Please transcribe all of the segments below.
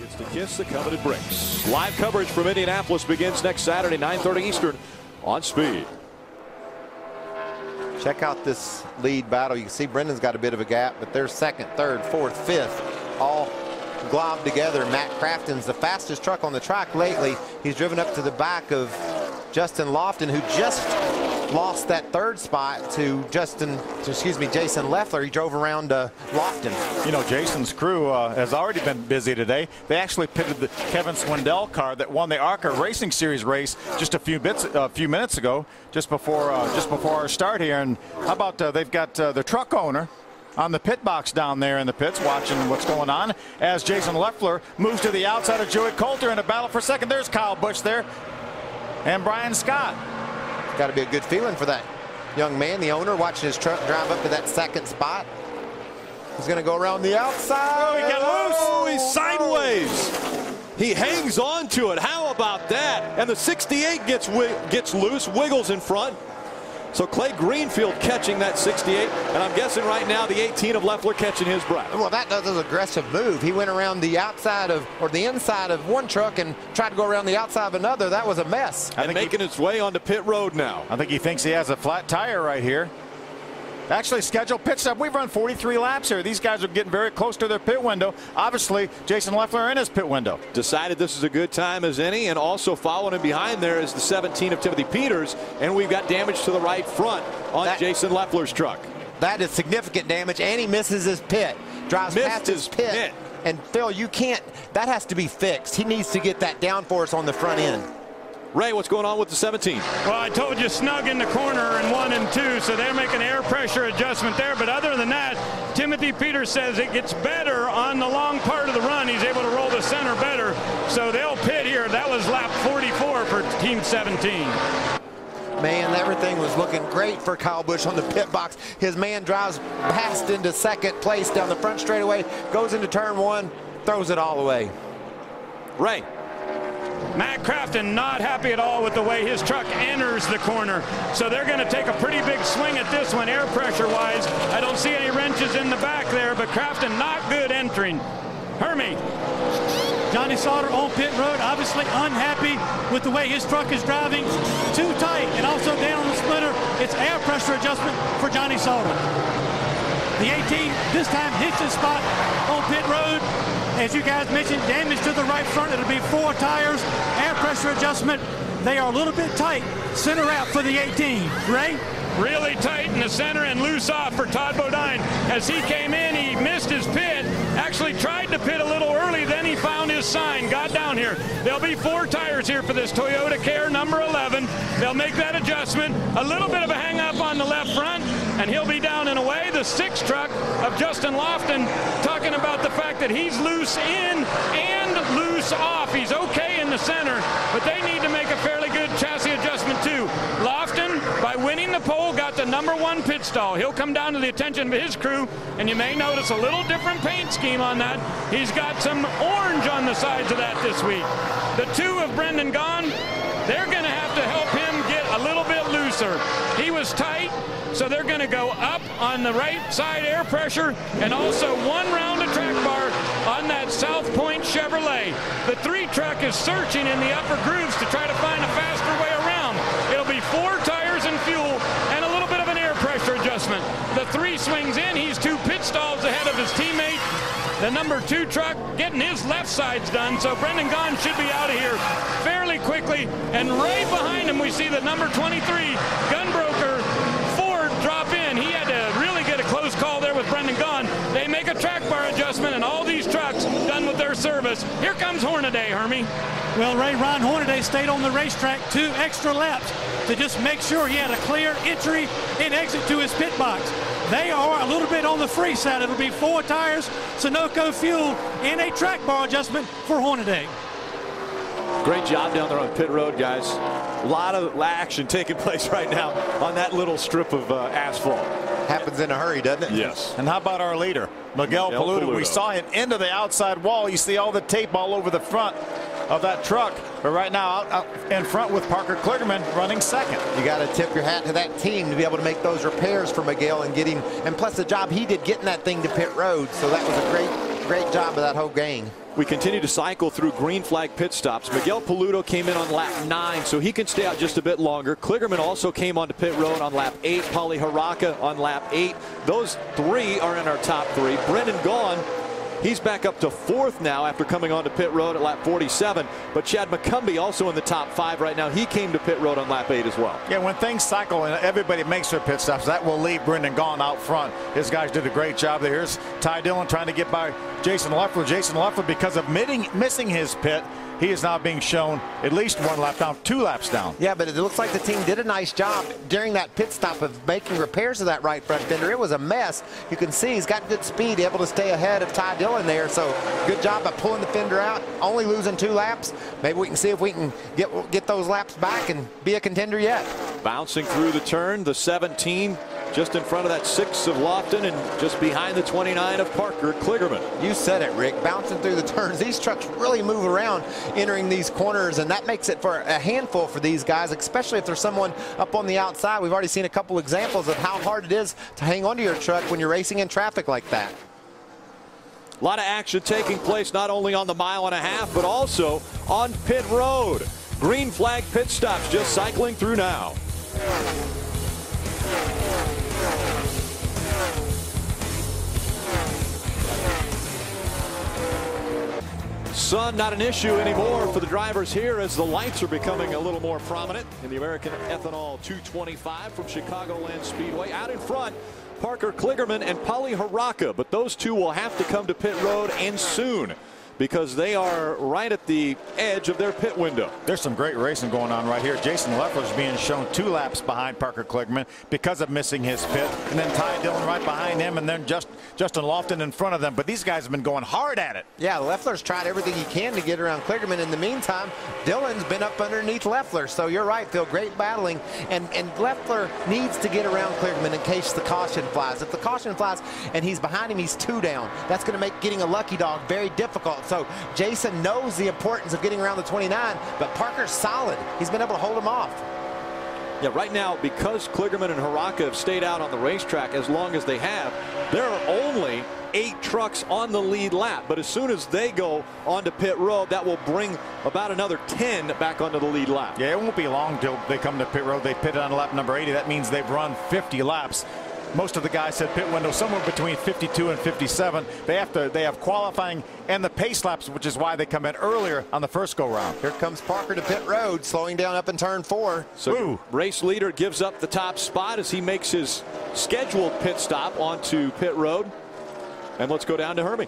It's to kiss the coveted brakes. Live coverage from Indianapolis begins next Saturday, 9:30 Eastern on Speed. Check out this lead battle. You can see Brendan's got a bit of a gap, but they're second, third, fourth, fifth, all globbed together. Matt Crafton's the fastest truck on the track lately. He's driven up to the back of Justin Lofton, who just lost that third spot to Jason Leffler. He drove around Lofton. You know, Jason's crew has already been busy today. They actually pitted the Kevin Swindell car that won the ARCA Racing Series race just a few minutes ago, just before our start here. And how about they've got the truck owner on the pit box down there in the pits watching what's going on as Jason Leffler moves to the outside of Joey Coulter in a battle for second. There's Kyle Busch there and Brian Scott. Got to be a good feeling for that young man, the owner, watching his truck drive up to that second spot. He's going to go around the outside. Oh, he got loose. Oh, he's sideways. He hangs on to it. How about that? And the 68 gets loose, wiggles in front. So Clay Greenfield catching that 68, and I'm guessing right now the 18 of Leffler catching his breath. Well, that was an aggressive move. He went around the outside of, or the inside of one truck and tried to go around the outside of another. That was a mess. And making its way onto pit road now. I think he thinks he has a flat tire right here. Actually, scheduled pit stop. We've run 43 laps here. These guys are getting very close to their pit window. Obviously, Jason Leffler in his pit window. Decided this is a good time as any, and also following him behind there is the 17 of Timothy Peters, and we've got damage to the right front on Jason Leffler's truck. That is significant damage, and he misses his pit. Drives past his pit. And Phil, you can't, that has to be fixed. He needs to get that downforce on the front end. Ray, what's going on with the 17? Well, I told you snug in the corner in 1 and 2, so they're making air pressure adjustment there. But other than that, Timothy Peters says it gets better on the long part of the run. He's able to roll the center better, so they'll pit here. That was lap 44 for Team 17. Man, everything was looking great for Kyle Busch on the pit box. His man drives past into second place down the front straightaway, goes into turn 1, throws it all away. Ray. Matt Crafton not happy at all with the way his truck enters the corner. So they're going to take a pretty big swing at this one, air pressure wise. I don't see any wrenches in the back there, but Crafton not good entering. Hermie. Johnny Sauter on pit road, obviously unhappy with the way his truck is driving. Too tight, and also down on the splitter. It's air pressure adjustment for Johnny Sauter. The 18 this time hits his spot on pit road. As you guys mentioned, damage to the right front. It'll be 4 tires, air pressure adjustment. They are a little bit tight. Center out for the 18. Ray? Really tight in the center and loose off for Todd Bodine. As he came in, he missed his pit. Actually tried to pit a little early, then he found his sign, got down here. There'll be 4 tires here for this Toyota Care number 11. They'll make that adjustment. A little bit of a hang up on the left front, and he'll be down and away. The 6 truck of Justin Lofton talking about the fact that he's loose in and loose off. He's okay in the center, but they need to make a fairly good chassis adjustment too. Lofton, by winning the pole, got the number 1 pit stall. He'll come down to the attention of his crew, and you may notice a little different paint scheme on that. He's got some orange on the sides of that this week. The 2 of Brendan Gaughan, they're going to have to help him get a little bit looser. He was tight, so they're going to go up on the right side air pressure, and also 1 round of track bar on that South Point Chevrolet. The 3 truck is searching in the upper grooves to try to find a faster way around. It'll be 4 tires and fuel and a little bit of an air pressure adjustment. The 3 swings in. He's 2 pit stalls ahead of his teammate. The number 2 truck getting his left sides done, so Brendan Gaughan should be out of here fairly quickly. And right behind him we see the number 23 Gunbroker Ford drop in. He had to really get a close call there with Brendan Gaughan. They make a track bar adjustment, and all these trucks done with their service. Here comes Hornaday, Hermie. Well, Ray, Ron Hornaday stayed on the racetrack 2 extra laps to just make sure he had a clear entry and exit to his pit box. They are a little bit on the free side. It'll be 4 tires, Sunoco fuel, and a track bar adjustment for Hornaday. Great job down there on pit road, guys. A lot of action taking place right now on that little strip of asphalt. Happens in a hurry, doesn't it? Yes. And how about our leader, Miguel Paludo? We saw him into the outside wall. You see all the tape all over the front of that truck. But right now, out in front with Parker Kligerman running second. You got to tip your hat to that team to be able to make those repairs for Miguel and get him. And plus the job he did getting that thing to pit road. So that was a great job of that whole gang. We continue to cycle through green flag pit stops. Miguel Paludo came in on lap 9, so he can stay out just a bit longer. Kligerman also came onto pit road on lap 8. Paulie Haraka on lap 8. Those 3 are in our top 3. Brendan Gaughan, he's back up to 4th now after coming onto pit road at lap 47. But Chad McCumbee also in the top 5 right now. He came to pit road on lap 8 as well. Yeah, when things cycle and everybody makes their pit stops, that will leave Brendan Gaughan out front. His guys did a great job there. Here's Ty Dillon trying to get by Jason Leffler. Jason Leffler, because of missing his pit, he is now being shown at least 1 lap down, 2 laps down. Yeah, but it looks like the team did a nice job during that pit stop of making repairs to that right front fender. It was a mess. You can see he's got good speed, able to stay ahead of Ty Dillon there. So good job by pulling the fender out, only losing 2 laps. Maybe we can see if we can get those laps back and be a contender yet. Bouncing through the turn, the 17 just in front of that 6 of Lofton and just behind the 29 of Parker Kligerman. You said it, Rick. Bouncing through the turns. These trucks really move around entering these corners, and that makes it for a handful for these guys, especially if there's someone up on the outside. We've already seen a couple examples of how hard it is to hang onto your truck when you're racing in traffic like that. A lot of action taking place not only on the 1.5 miles, but also on pit road. Green flag pit stops just cycling through now. Sun not an issue anymore for the drivers here as the lights are becoming a little more prominent in the American Ethanol 225 from Chicagoland Speedway. Out in front, Parker Kligerman and Paulie Haraka, but those 2 will have to come to pit road and soon, because they are right at the edge of their pit window. There's some great racing going on right here. Jason Leffler's being shown 2 laps behind Parker Kligerman because of missing his pit, and then Ty Dillon right behind him, and then Justin Lofton in front of them. But these guys have been going hard at it. Yeah, Leffler's tried everything he can to get around Kligerman. In the meantime, Dillon's been up underneath Leffler. So you're right, Phil, great battling. And Leffler needs to get around Kligerman in case the caution flies. If the caution flies and he's behind him, he's 2 down. That's going to make getting a lucky dog very difficult. So Jason knows the importance of getting around the 29, but Parker's solid. He's been able to hold him off. Yeah, right now, because Kligerman and Haraka have stayed out on the racetrack as long as they have, there are only 8 trucks on the lead lap. But as soon as they go onto pit road, that will bring about another 10 back onto the lead lap. Yeah, it won't be long till they come to pit road. They pitted on lap number 80. That means they've run 50 laps. Most of the guys said pit window somewhere between 52 and 57. They have qualifying and the pace laps, which is why they come in earlier on the first go round. Here comes Parker to pit road, slowing down up in turn 4. So race leader gives up the top spot as he makes his scheduled pit stop onto pit road. And let's go down to Hermie.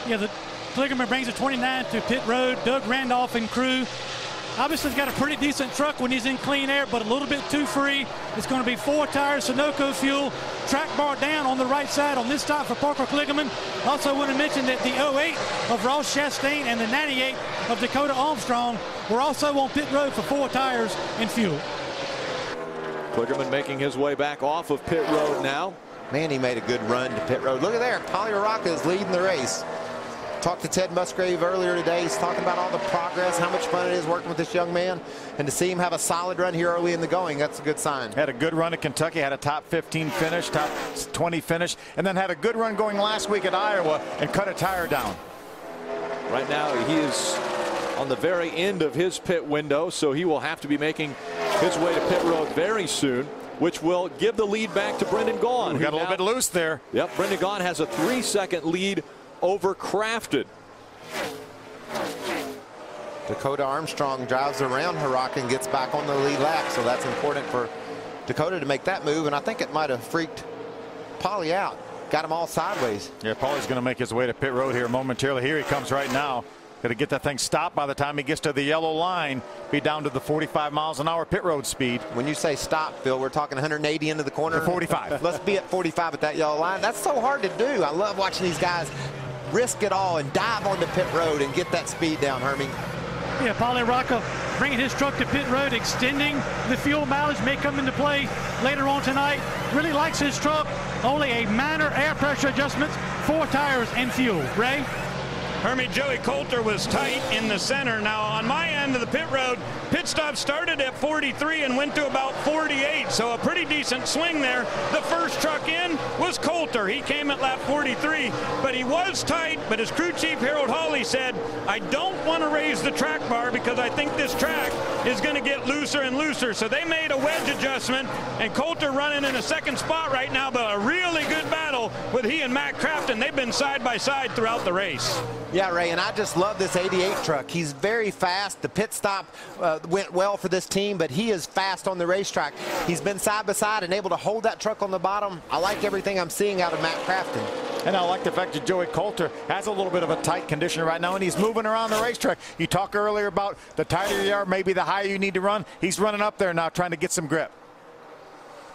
Yeah, the Kligerman brings a 29 to pit road. Doug Randolph and crew. Obviously, he's got a pretty decent truck when he's in clean air, but a little bit too free. It's going to be 4 tires, Sunoco fuel, track bar down on the right side on this stop for Parker Kligerman. Also want to mention that the 08 of Ross Chastain and the 98 of Dakota Armstrong were also on pit road for 4 tires and fuel. Kligerman making his way back off of pit road now. Man, he made a good run to pit road. Look at there, Paulie Haraka is leading the race. Talked to Ted Musgrave earlier today. He's talking about all the progress, how much fun it is working with this young man. And to see him have a solid run here early in the going, that's a good sign. Had a good run at Kentucky, had a top 15 finish, top 20 finish, and then had a good run going last week at Iowa and cut a tire down. Right now, he is on the very end of his pit window, so he will have to be making his way to pit road very soon, which will give the lead back to Brendan Gaughan. We got a little bit loose there. Yep, Brendan Gaughan has a 3-second lead over Crafted. Dakota Armstrong drives around Haraka and gets back on the lead lap, so that's important for Dakota to make that move, and I think it might have freaked Paulie out. Got him all sideways. Yeah, Paulie's going to make his way to pit road here momentarily. Here he comes right now. Got to get that thing stopped by the time he gets to the yellow line. Be down to the 45 miles an hour pit road speed. When you say stop, Phil, we're talking 180 into the corner. 45. Let's be at 45 at that yellow line. That's so hard to do. I love watching these guys risk it all and dive onto pit road and get that speed down, Hermie. Yeah, Paulie Haraka bringing his truck to pit road, extending the fuel mileage, may come into play later on tonight. Really likes his truck. Only a minor air pressure adjustment, 4 tires and fuel. Ray? Hermie, Joey Coulter was tight in the center. Now on my end of the pit road, pit stop started at 43 and went to about 48, so a pretty decent swing there. The first truck in was Coulter. He came at lap 43, but he was tight. But as crew chief Harold Hawley said, I don't want to raise the track bar because I think this track is going to get looser and looser. So they made a wedge adjustment, and Coulter running in a second spot right now, but a really good battle with he and Matt Crafton. They've been side by side throughout the race. Yeah, Ray, and I just love this 88 truck. He's very fast. The pit stop went well for this team, but he is fast on the racetrack. He's been side by side and able to hold that truck on the bottom. I like everything I'm seeing out of Matt Crafton. And I like the fact that Joey Coulter has a little bit of a tight condition right now, and he's moving around the racetrack. You talked earlier about the tighter you are, maybe the higher you need to run. He's running up there now trying to get some grip.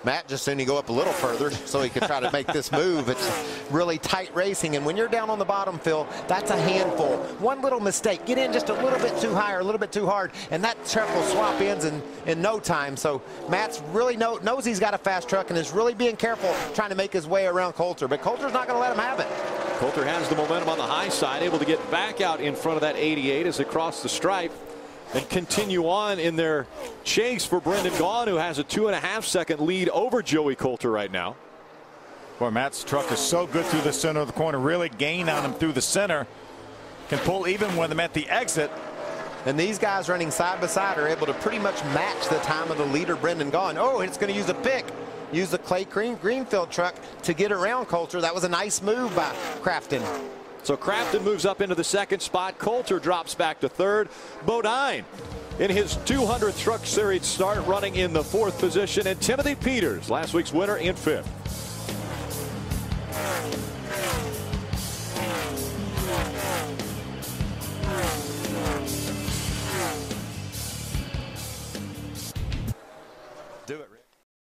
Matt just soon he go up a little further so he could try to make this move. It's really tight racing, and when you're down on the bottom, Phil, that's a handful. One little mistake, get in just a little bit too high or a little bit too hard, and that truck will swap ends in no time. So Matt's really knows he's got a fast truck and is really being careful trying to make his way around Coulter, but Coulter's not going to let him have it. Coulter has the momentum on the high side, able to get back out in front of that 88 as they cross the stripe and continue on in their chase for Brendan Gaughan, who has a 2.5-second lead over Joey Coulter right now. Boy, Matt's truck is so good through the center of the corner, really gain on him through the center. Can pull even with him at the exit. And these guys running side by side are able to pretty much match the time of the leader, Brendan Gaughan. Oh, it's going to use a pick. Use the Clay Greenfield truck to get around Coulter. That was a nice move by Crafton. So Crafton moves up into the second spot. Coulter drops back to third. Bodine in his 200th Truck Series start running in the 4th position. And Timothy Peters, last week's winner, in 5th.